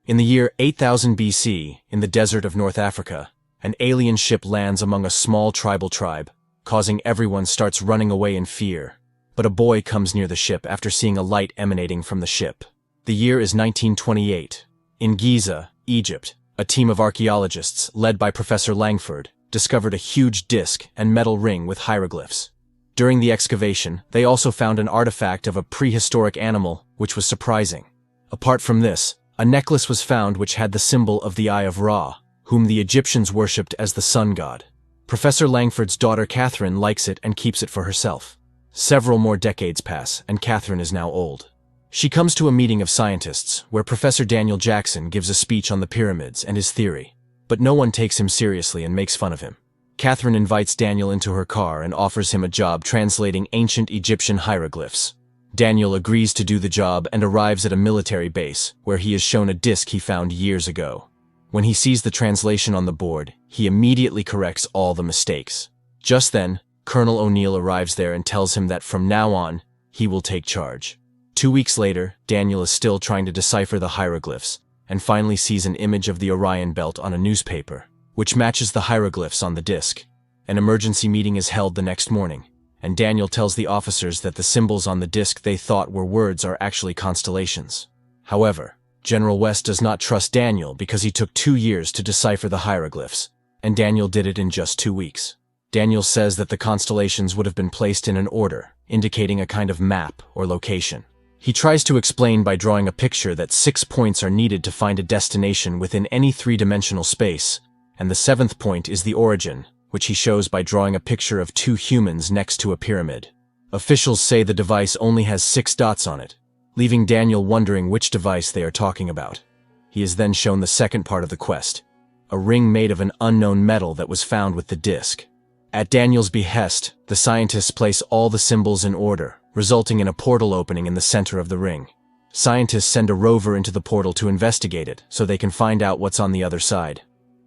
In the year 8000 BC, in the desert of North Africa, an alien ship lands among a small tribal tribe, causing everyone starts running away in fear. But a boy comes near the ship after seeing a light emanating from the ship. The year is 1928. In Giza, Egypt, a team of archaeologists, led by Professor Langford, discovered a huge disc and metal ring with hieroglyphs. During the excavation, they also found an artifact of a prehistoric animal, which was surprising. Apart from this, a necklace was found which had the symbol of the Eye of Ra, whom the Egyptians worshipped as the sun god. Professor Langford's daughter Catherine likes it and keeps it for herself. Several more decades pass, and Catherine is now old. She comes to a meeting of scientists, where Professor Daniel Jackson gives a speech on the pyramids and his theory, but no one takes him seriously and makes fun of him. Catherine invites Daniel into her car and offers him a job translating ancient Egyptian hieroglyphs. Daniel agrees to do the job and arrives at a military base, where he is shown a disc he found years ago. When he sees the translation on the board, he immediately corrects all the mistakes. Just then, Colonel O'Neill arrives there and tells him that from now on, he will take charge. 2 weeks later, Daniel is still trying to decipher the hieroglyphs, and finally sees an image of the Orion Belt on a newspaper, which matches the hieroglyphs on the disc. An emergency meeting is held the next morning, and Daniel tells the officers that the symbols on the disc they thought were words are actually constellations. However, General West does not trust Daniel because he took 2 years to decipher the hieroglyphs, and Daniel did it in just 2 weeks. Daniel says that the constellations would have been placed in an order, indicating a kind of map or location. He tries to explain by drawing a picture that 6 points are needed to find a destination within any 3-dimensional space, and the 7th point is the origin, which he shows by drawing a picture of 2 humans next to a pyramid. Officials say the device only has 6 dots on it, leaving Daniel wondering which device they are talking about. He is then shown the second part of the quest, a ring made of an unknown metal that was found with the disc. At Daniel's behest, the scientists place all the symbols in order, resulting in a portal opening in the center of the ring. Scientists send a rover into the portal to investigate it so they can find out what's on the other side.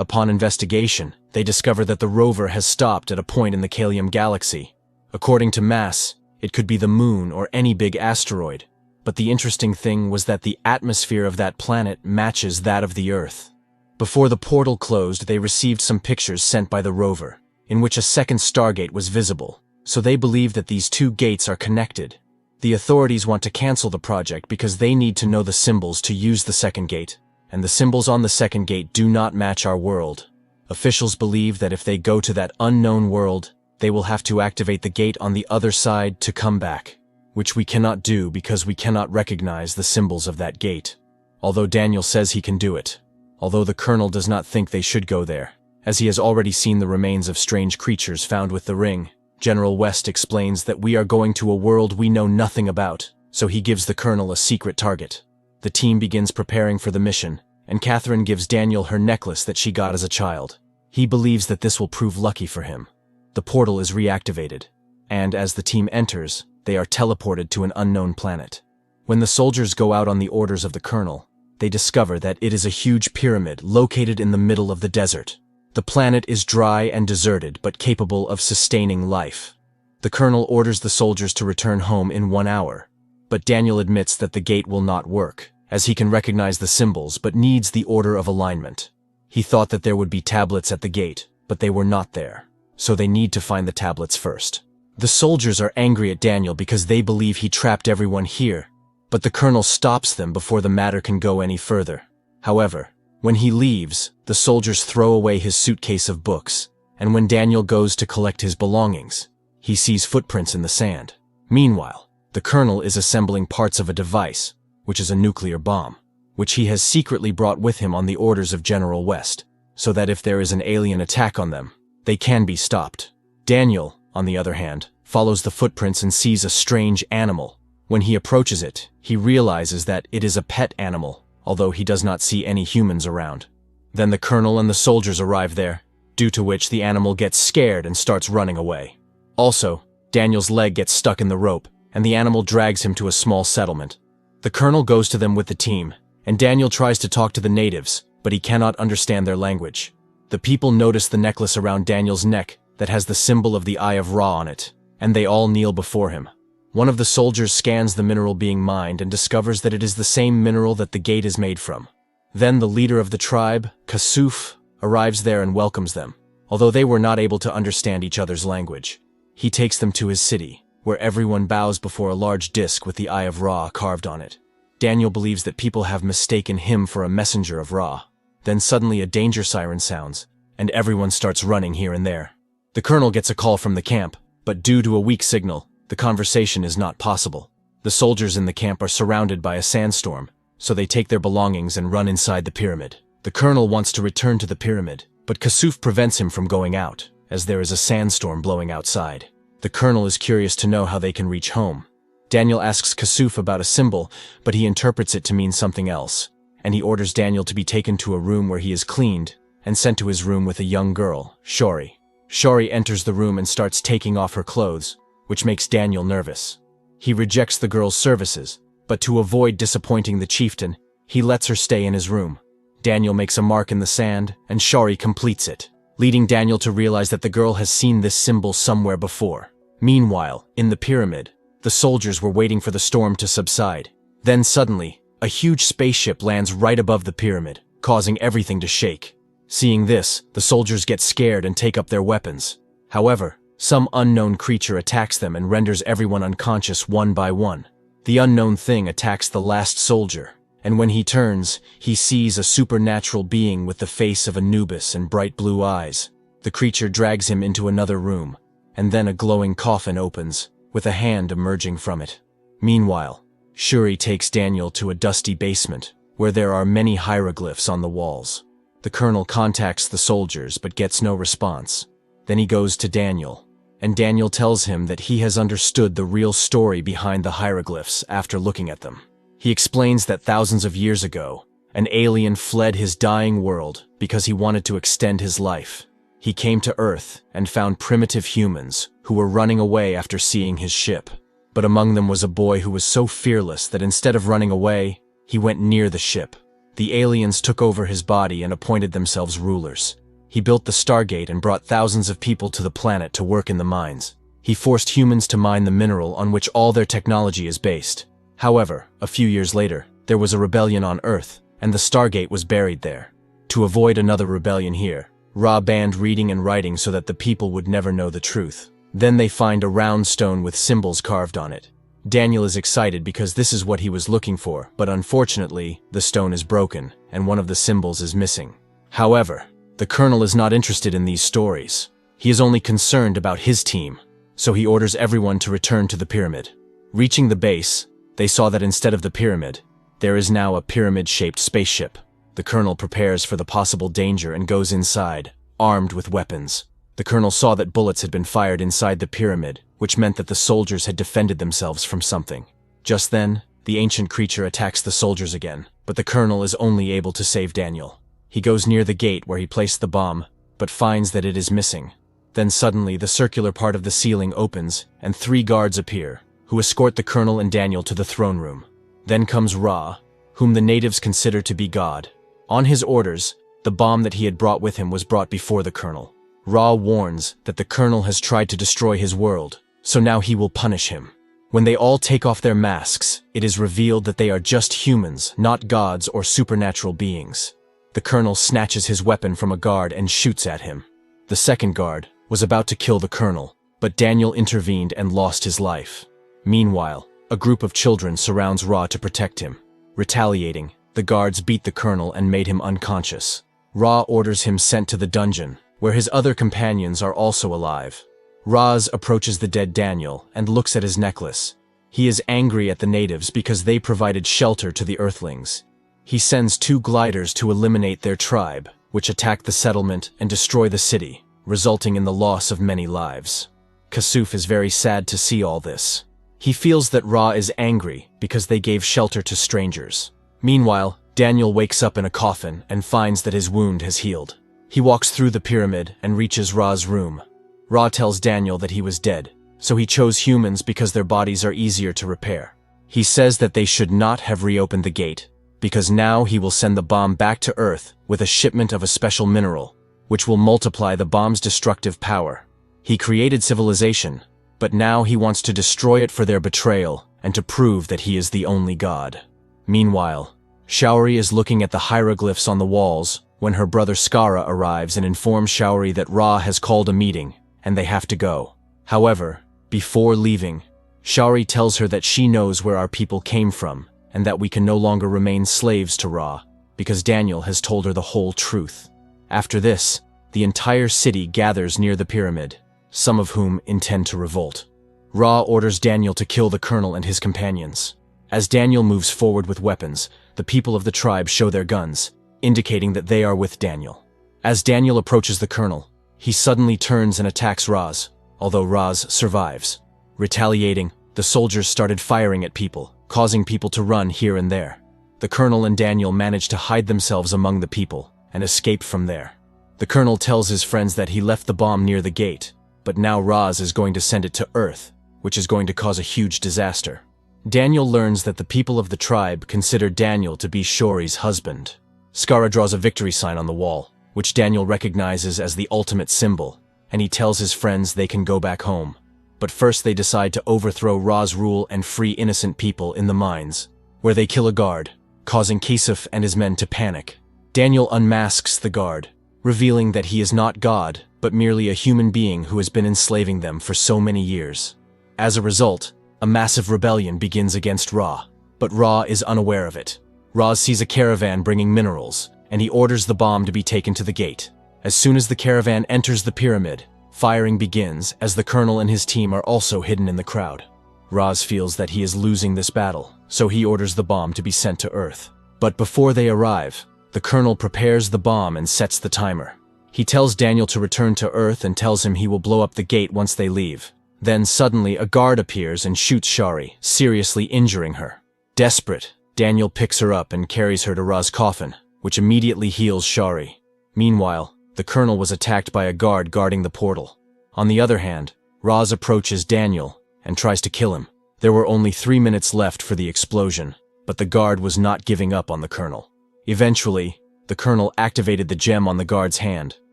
Upon investigation, they discover that the rover has stopped at a point in the Kalium galaxy. According to mass, it could be the moon or any big asteroid, but the interesting thing was that the atmosphere of that planet matches that of the Earth. Before the portal closed, they received some pictures sent by the rover, in which a second stargate was visible, so they believe that these 2 gates are connected. The authorities want to cancel the project because they need to know the symbols to use the second gate, and the symbols on the second gate do not match our world. Officials believe that if they go to that unknown world, they will have to activate the gate on the other side to come back, which we cannot do because we cannot recognize the symbols of that gate. Although Daniel says he can do it, although the colonel does not think they should go there, as he has already seen the remains of strange creatures found with the ring. General West explains that we are going to a world we know nothing about, so he gives the colonel a secret target. The team begins preparing for the mission, and Catherine gives Daniel her necklace that she got as a child. He believes that this will prove lucky for him. The portal is reactivated, and as the team enters, they are teleported to an unknown planet. When the soldiers go out on the orders of the colonel, they discover that it is a huge pyramid located in the middle of the desert. The planet is dry and deserted, but capable of sustaining life. The colonel orders the soldiers to return home in 1 hour, but Daniel admits that the gate will not work, as he can recognize the symbols but needs the order of alignment. He thought that there would be tablets at the gate, but they were not there, so they need to find the tablets first. The soldiers are angry at Daniel because they believe he trapped everyone here, but the colonel stops them before the matter can go any further. However, when he leaves, the soldiers throw away his suitcase of books, and when Daniel goes to collect his belongings, he sees footprints in the sand. Meanwhile, the colonel is assembling parts of a device, which is a nuclear bomb, which he has secretly brought with him on the orders of General West, so that if there is an alien attack on them, they can be stopped. Daniel, on the other hand, follows the footprints and sees a strange animal. When he approaches it, he realizes that it is a pet animal, although he does not see any humans around. Then the colonel and the soldiers arrive there, due to which the animal gets scared and starts running away. Also, Daniel's leg gets stuck in the rope, and the animal drags him to a small settlement. The colonel goes to them with the team, and Daniel tries to talk to the natives, but he cannot understand their language. The people notice the necklace around Daniel's neck that has the symbol of the Eye of Ra on it, and they all kneel before him. One of the soldiers scans the mineral being mined and discovers that it is the same mineral that the gate is made from. Then the leader of the tribe, Kasuf, arrives there and welcomes them, although they were not able to understand each other's language. He takes them to his city, where everyone bows before a large disc with the Eye of Ra carved on it. Daniel believes that people have mistaken him for a messenger of Ra. Then suddenly a danger siren sounds, and everyone starts running here and there. The colonel gets a call from the camp, but due to a weak signal, the conversation is not possible. The soldiers in the camp are surrounded by a sandstorm, so they take their belongings and run inside the pyramid. The colonel wants to return to the pyramid, but Kasuf prevents him from going out, as there is a sandstorm blowing outside. The colonel is curious to know how they can reach home. Daniel asks Kasuf about a symbol, but he interprets it to mean something else, and he orders Daniel to be taken to a room where he is cleaned and sent to his room with a young girl, Shori. Shori enters the room and starts taking off her clothes, which makes Daniel nervous. He rejects the girl's services, but to avoid disappointing the chieftain, he lets her stay in his room. Daniel makes a mark in the sand, and Shori completes it, leading Daniel to realize that the girl has seen this symbol somewhere before. Meanwhile, in the pyramid, the soldiers were waiting for the storm to subside. Then suddenly, a huge spaceship lands right above the pyramid, causing everything to shake. Seeing this, the soldiers get scared and take up their weapons. However, some unknown creature attacks them and renders everyone unconscious one by one. The unknown thing attacks the last soldier, and when he turns, he sees a supernatural being with the face of Anubis and bright blue eyes. The creature drags him into another room, and then a glowing coffin opens, with a hand emerging from it. Meanwhile, Shuri takes Daniel to a dusty basement, where there are many hieroglyphs on the walls. The colonel contacts the soldiers but gets no response. Then he goes to Daniel, and Daniel tells him that he has understood the real story behind the hieroglyphs after looking at them. He explains that thousands of years ago, an alien fled his dying world because he wanted to extend his life. He came to Earth and found primitive humans who were running away after seeing his ship. But among them was a boy who was so fearless that instead of running away, he went near the ship. The aliens took over his body and appointed themselves rulers. He built the Stargate and brought thousands of people to the planet to work in the mines. He forced humans to mine the mineral on which all their technology is based. However, a few years later, there was a rebellion on Earth, and the Stargate was buried there. To avoid another rebellion here, Ra banned reading and writing so that the people would never know the truth. Then they find a round stone with symbols carved on it. Daniel is excited because this is what he was looking for, but unfortunately, the stone is broken, and one of the symbols is missing. However, the colonel is not interested in these stories. He is only concerned about his team, so he orders everyone to return to the pyramid. Reaching the base, they saw that instead of the pyramid, there is now a pyramid-shaped spaceship. The colonel prepares for the possible danger and goes inside, armed with weapons. The colonel saw that bullets had been fired inside the pyramid, which meant that the soldiers had defended themselves from something. Just then, the ancient creature attacks the soldiers again, but the colonel is only able to save Daniel. He goes near the gate where he placed the bomb, but finds that it is missing. Then suddenly, the circular part of the ceiling opens, and 3 guards appear, who escort the colonel and Daniel to the throne room. Then comes Ra, whom the natives consider to be God. On his orders, the bomb that he had brought with him was brought before the colonel. Ra warns that the colonel has tried to destroy his world, so now he will punish him. When they all take off their masks, it is revealed that they are just humans, not gods or supernatural beings. The colonel snatches his weapon from a guard and shoots at him. The second guard was about to kill the colonel, but Daniel intervened and lost his life. Meanwhile, a group of children surrounds Ra to protect him. Retaliating, the guards beat the colonel and made him unconscious. Ra orders him sent to the dungeon, where his other companions are also alive. Raz approaches the dead Daniel and looks at his necklace. He is angry at the natives because they provided shelter to the Earthlings. He sends 2 gliders to eliminate their tribe, which attack the settlement and destroy the city, resulting in the loss of many lives. Kasuf is very sad to see all this. He feels that Ra is angry because they gave shelter to strangers. Meanwhile, Daniel wakes up in a coffin and finds that his wound has healed. He walks through the pyramid and reaches Ra's room. Ra tells Daniel that he was dead, so he chose humans because their bodies are easier to repair. He says that they should not have reopened the gate, because now he will send the bomb back to Earth with a shipment of a special mineral, which will multiply the bomb's destructive power. He created civilization, but now he wants to destroy it for their betrayal and to prove that he is the only god. Meanwhile, Shaori is looking at the hieroglyphs on the walls when her brother Skara arrives and informs Shaori that Ra has called a meeting and they have to go. However, before leaving, Shaori tells her that she knows where our people came from and that we can no longer remain slaves to Ra because Daniel has told her the whole truth. After this, the entire city gathers near the pyramid, some of whom intend to revolt. Ra orders Daniel to kill the colonel and his companions. As Daniel moves forward with weapons, the people of the tribe show their guns, indicating that they are with Daniel. As Daniel approaches the colonel, he suddenly turns and attacks Raz, although Raz survives. Retaliating, the soldiers started firing at people, causing people to run here and there. The colonel and Daniel managed to hide themselves among the people and escape from there. The colonel tells his friends that he left the bomb near the gate, but now Raz is going to send it to Earth, which is going to cause a huge disaster. Daniel learns that the people of the tribe consider Daniel to be Shaori's husband. Skara draws a victory sign on the wall, which Daniel recognizes as the ultimate symbol, and he tells his friends they can go back home. But first they decide to overthrow Ra's rule and free innocent people in the mines, where they kill a guard, causing Kesef and his men to panic. Daniel unmasks the guard, revealing that he is not God, but merely a human being who has been enslaving them for so many years. As a result, a massive rebellion begins against Ra, but Ra is unaware of it. Ra sees a caravan bringing minerals, and he orders the bomb to be taken to the gate. As soon as the caravan enters the pyramid, firing begins as the colonel and his team are also hidden in the crowd. Raz feels that he is losing this battle, so he orders the bomb to be sent to Earth. But before they arrive, the colonel prepares the bomb and sets the timer. He tells Daniel to return to Earth and tells him he will blow up the gate once they leave. Then suddenly a guard appears and shoots Shaori, seriously injuring her. Desperate, Daniel picks her up and carries her to Ra's coffin, which immediately heals Shaori. Meanwhile, the colonel was attacked by a guard guarding the portal. On the other hand, Raz approaches Daniel and tries to kill him. There were only 3 minutes left for the explosion, but the guard was not giving up on the colonel. Eventually, the colonel activated the gem on the guard's hand,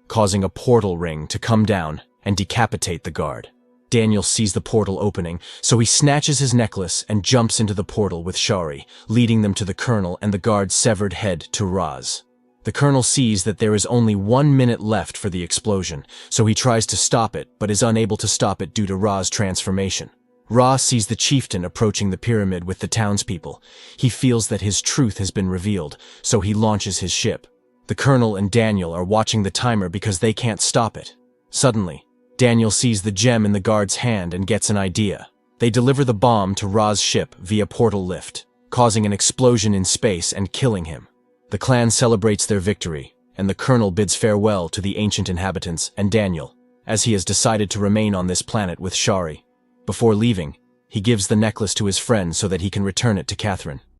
causing a portal ring to come down and decapitate the guard. Daniel sees the portal opening, so he snatches his necklace and jumps into the portal with Shaori, leading them to the colonel and the guard's severed head to Raz. The colonel sees that there is only 1 minute left for the explosion, so he tries to stop it but is unable to stop it due to Ra's transformation. Ra sees the chieftain approaching the pyramid with the townspeople. He feels that his truth has been revealed, so he launches his ship. The colonel and Daniel are watching the timer because they can't stop it. Suddenly, Daniel sees the gem in the guard's hand and gets an idea. They deliver the bomb to Ra's ship via portal lift, causing an explosion in space and killing him. The clan celebrates their victory, and the colonel bids farewell to the ancient inhabitants and Daniel, as he has decided to remain on this planet with Shaori. Before leaving, he gives the necklace to his friend so that he can return it to Catherine.